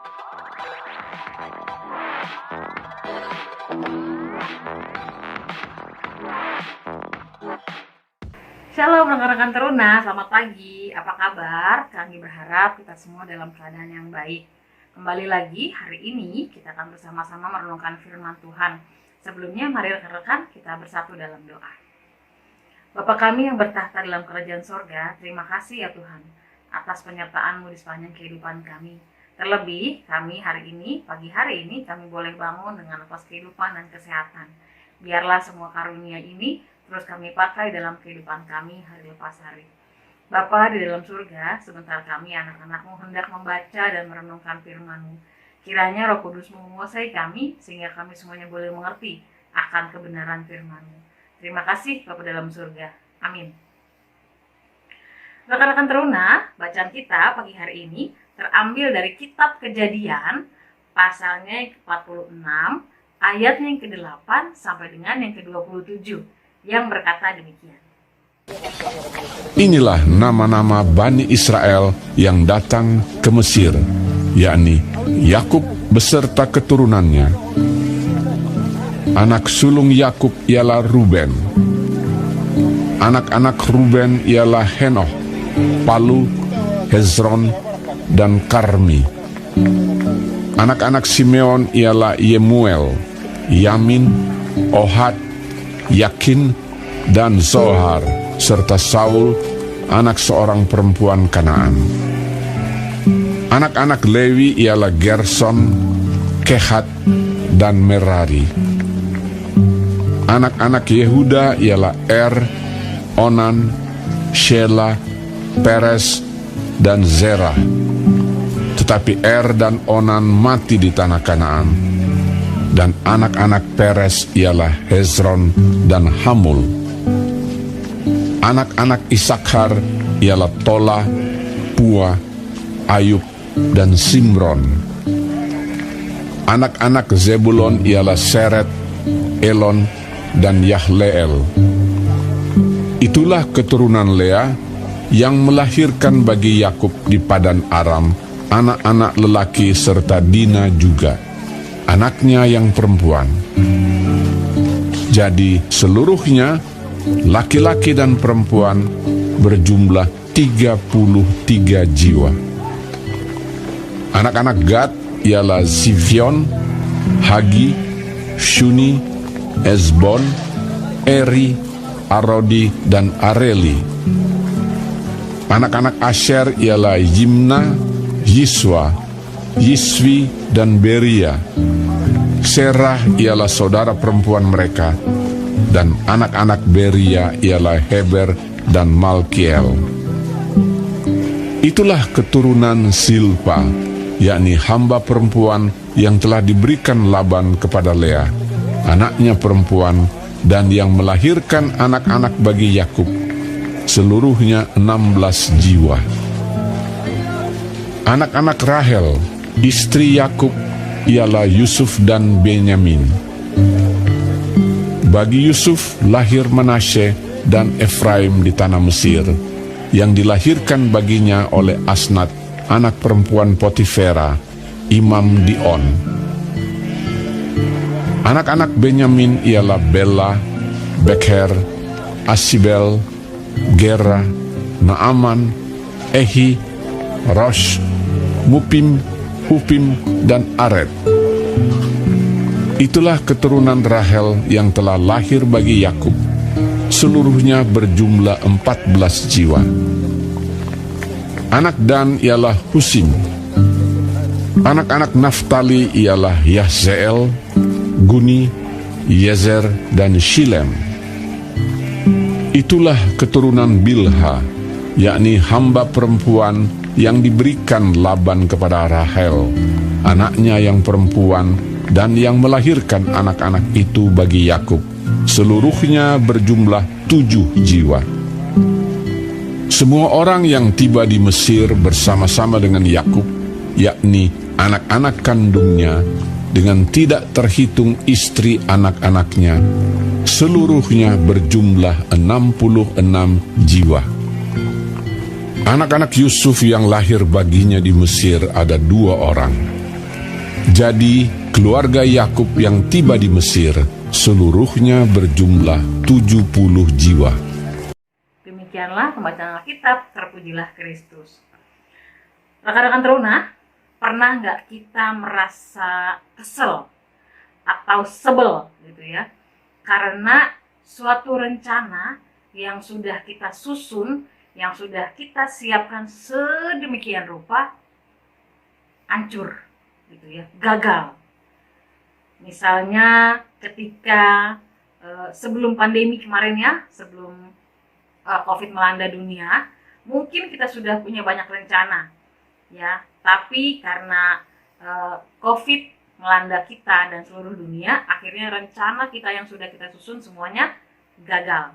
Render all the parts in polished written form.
Shalom rekan-rekan teruna, selamat pagi. Apa kabar? Kami berharap kita semua dalam keadaan yang baik. Kembali lagi hari ini kita akan bersama-sama merenungkan firman Tuhan. Sebelumnya mari rekan-rekan kita bersatu dalam doa. Bapa kami yang bertahta dalam kerajaan sorga, terima kasih ya Tuhan atas penyertaan-Mu di sepanjang kehidupan kami. Terlebih kami hari ini, pagi hari ini kami boleh bangun dengan nafas kehidupan dan kesehatan. Biarlah semua karunia ini terus kami pakai dalam kehidupan kami hari lepas hari. Bapa di dalam surga, sebentar kami anak-anak-Mu hendak membaca dan merenungkan firman-Mu. Kiranya Roh Kudus menguasai kami sehingga kami semuanya boleh mengerti akan kebenaran firman-Mu. Terima kasih Bapa dalam surga. Amin. Rekan-rekan teruna, bacaan kita pagi hari ini terambil dari kitab Kejadian pasalnya yang ke-46, ayatnya yang ke-8 sampai dengan yang ke-27. Yang berkata demikian. Inilah nama-nama Bani Israel yang datang ke Mesir, yakni Yakub beserta keturunannya. Anak sulung Yakub ialah Ruben. Anak-anak Ruben ialah Henoh, Palu, Hezron, dan Karmi. Anak-anak Simeon ialah Yemuel, Yamin, Ohad, Yakin, dan Zohar, serta Saul, anak seorang perempuan Kanaan. Anak-anak Lewi ialah Gerson, Kehat, dan Merari. Anak-anak Yehuda ialah Onan, Shela, Peres, dan Zerah. Tetapi dan Onan mati di tanah Kanaan. Dan anak-anak Peres ialah Hezron dan Hamul. Anak-anak Isakhar ialah Tola, Pua, Ayub, dan Simron. Anak-anak Zebulon ialah Seret, Elon, dan Yahleel. Itulah keturunan Lea yang melahirkan bagi Yakub di Padan Aram anak-anak lelaki serta Dina juga, anaknya yang perempuan. Jadi seluruhnya laki-laki dan perempuan berjumlah 33 jiwa. Anak-anak Gad ialah Zifion, Hagi, Shuni, Ezbon, Eri, Arodi, dan Areli. Anak-anak Asher ialah Yimna, Yiswa, Yiswi, dan Beria. Serah ialah saudara perempuan mereka, dan anak-anak Beria ialah Heber dan Malkiel. Itulah keturunan Silpa, yakni hamba perempuan yang telah diberikan Laban kepada Lea, anaknya perempuan, dan yang melahirkan anak-anak bagi Yakub, seluruhnya 16 jiwa. Anak-anak Rahel, istri Yakub, ialah Yusuf dan Benyamin. Bagi Yusuf lahir Manasye dan Efraim di tanah Mesir, yang dilahirkan baginya oleh Asnat, anak perempuan Potifera, imam di On. Anak-anak Benyamin ialah Bela, Bekher, Asibel, Gera, Naaman, Ehi, Rosh, Mupim, Hupim, dan Aret. Itulah keturunan Rahel yang telah lahir bagi Yakub, seluruhnya berjumlah 14 jiwa. Anak Dan ialah Husim. Anak-anak Naftali ialah Yahzeel, Guni, Yezer, dan Shilem. Itulah keturunan Bilha, yakni hamba perempuan yang diberikan Laban kepada Rahel, anaknya yang perempuan, dan yang melahirkan anak-anak itu bagi Yakub, seluruhnya berjumlah 7 jiwa. Semua orang yang tiba di Mesir bersama-sama dengan Yakub, yakni anak-anak kandungnya, dengan tidak terhitung istri anak-anaknya, seluruhnya berjumlah 66 jiwa. Anak-anak Yusuf yang lahir baginya di Mesir ada 2 orang, Jadi, keluarga Yakub yang tiba di Mesir, seluruhnya berjumlah 70 jiwa. Demikianlah pembacaan Alkitab, terpujilah Kristus. Rekan-rekan teruna, pernah nggak kita merasa kesel atau sebel gitu ya? Karena suatu rencana yang sudah kita susun, yang sudah kita siapkan sedemikian rupa, hancur gitu ya, gagal. Misalnya ketika sebelum pandemi kemarin ya, sebelum COVID melanda dunia, mungkin kita sudah punya banyak rencana ya, tapi karena COVID melanda kita dan seluruh dunia, akhirnya rencana kita yang sudah kita susun semuanya gagal.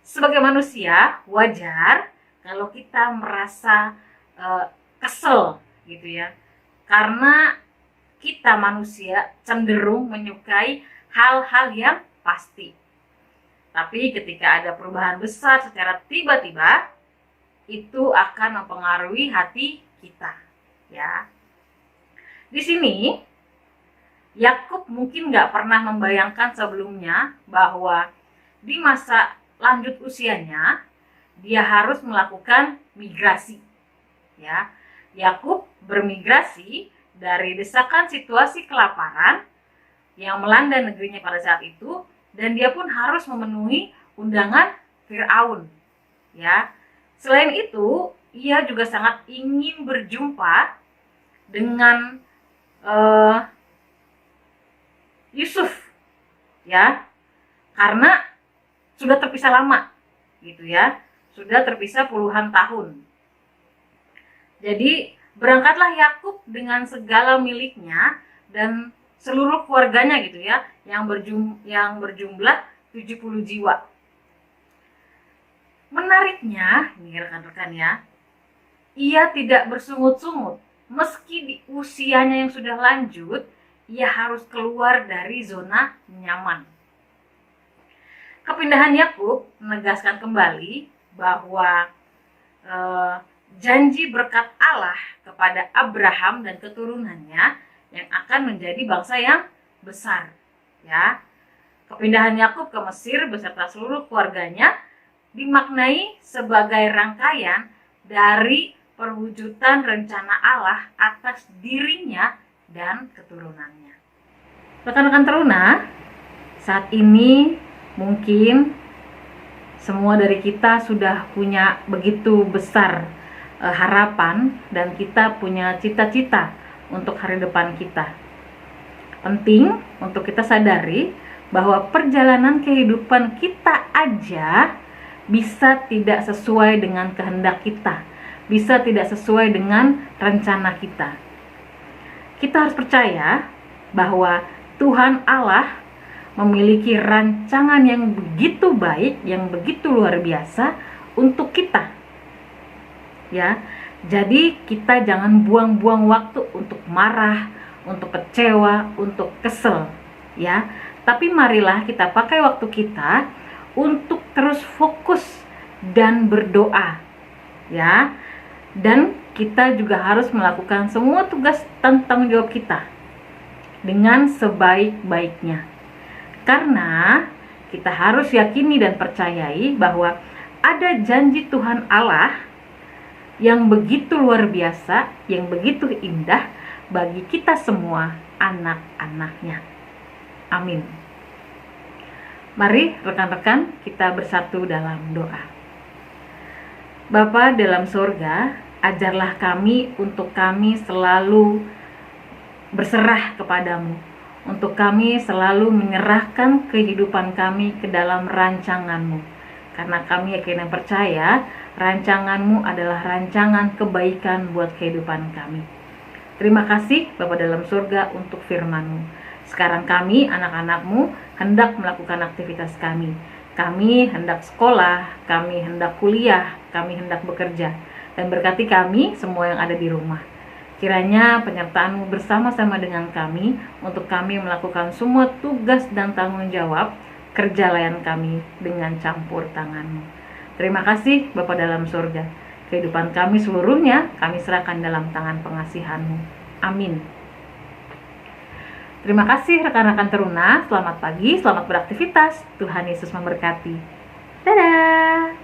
Sebagai manusia, wajar kalau kita merasa kesel gitu ya, karena kita manusia cenderung menyukai hal-hal yang pasti. Tapi ketika ada perubahan besar secara tiba-tiba, itu akan mempengaruhi hati kita, ya. Di sini, Yakub mungkin nggak pernah membayangkan sebelumnya bahwa di masa lanjut usianya, dia harus melakukan migrasi, ya. Yakub bermigrasi dari desakan situasi kelaparan yang melanda negerinya pada saat itu, dan dia pun harus memenuhi undangan Firaun. Ya, selain itu, ia juga sangat ingin berjumpa dengan Yusuf, ya, karena sudah terpisah lama, gitu ya, sudah terpisah puluhan tahun. Jadi berangkatlah Yakub dengan segala miliknya dan seluruh keluarganya gitu ya, yang berjumlah 70 jiwa. Menariknya, ini rekan-rekan ya, ia tidak bersungut-sungut. Meski di usianya yang sudah lanjut, ia harus keluar dari zona nyaman. Kepindahan Yakub menegaskan kembali bahwa janji berkat Allah kepada Abraham dan keturunannya yang akan menjadi bangsa yang besar, ya. Kepindahan Yakub ke Mesir beserta seluruh keluarganya dimaknai sebagai rangkaian dari perwujudan rencana Allah atas dirinya dan keturunannya. Rekan-rekan teruna, saat ini mungkin semua dari kita sudah punya begitu besar harapan dan kita punya cita-cita untuk hari depan kita. Penting untuk kita sadari bahwa perjalanan kehidupan kita aja bisa tidak sesuai dengan kehendak kita, bisa tidak sesuai dengan rencana kita. Kita harus percaya bahwa Tuhan Allah memiliki rancangan yang begitu baik, yang begitu luar biasa untuk kita. Ya, jadi kita jangan buang-buang waktu untuk marah, untuk kecewa, untuk kesel, ya. Tapi marilah kita pakai waktu kita untuk terus fokus dan berdoa, ya. Dan kita juga harus melakukan semua tugas dan tanggung jawab kita dengan sebaik-baiknya. Karena kita harus yakini dan percayai bahwa ada janji Tuhan Allah yang begitu luar biasa, yang begitu indah bagi kita semua anak-anaknya. Amin. Mari rekan-rekan kita bersatu dalam doa. Bapa dalam sorga, ajarlah kami untuk kami selalu berserah kepadamu, untuk kami selalu menyerahkan kehidupan kami ke dalam rancanganmu, karena kami yakin dan percaya rancanganmu adalah rancangan kebaikan buat kehidupan kami. Terima kasih Bapa dalam surga untuk firman-Mu. Sekarang kami anak-anak-Mu hendak melakukan aktivitas kami. Kami hendak sekolah, kami hendak kuliah, kami hendak bekerja. Dan berkati kami semua yang ada di rumah. Kiranya penyertaan-Mu bersama-sama dengan kami untuk kami melakukan semua tugas dan tanggung jawab kerja layan kami dengan campur tangan-Mu. Terima kasih Bapa dalam surga. Kehidupan kami seluruhnya kami serahkan dalam tangan pengasihan-Mu. Amin. Terima kasih rekan-rekan teruna, selamat pagi, selamat beraktivitas. Tuhan Yesus memberkati. Dadah!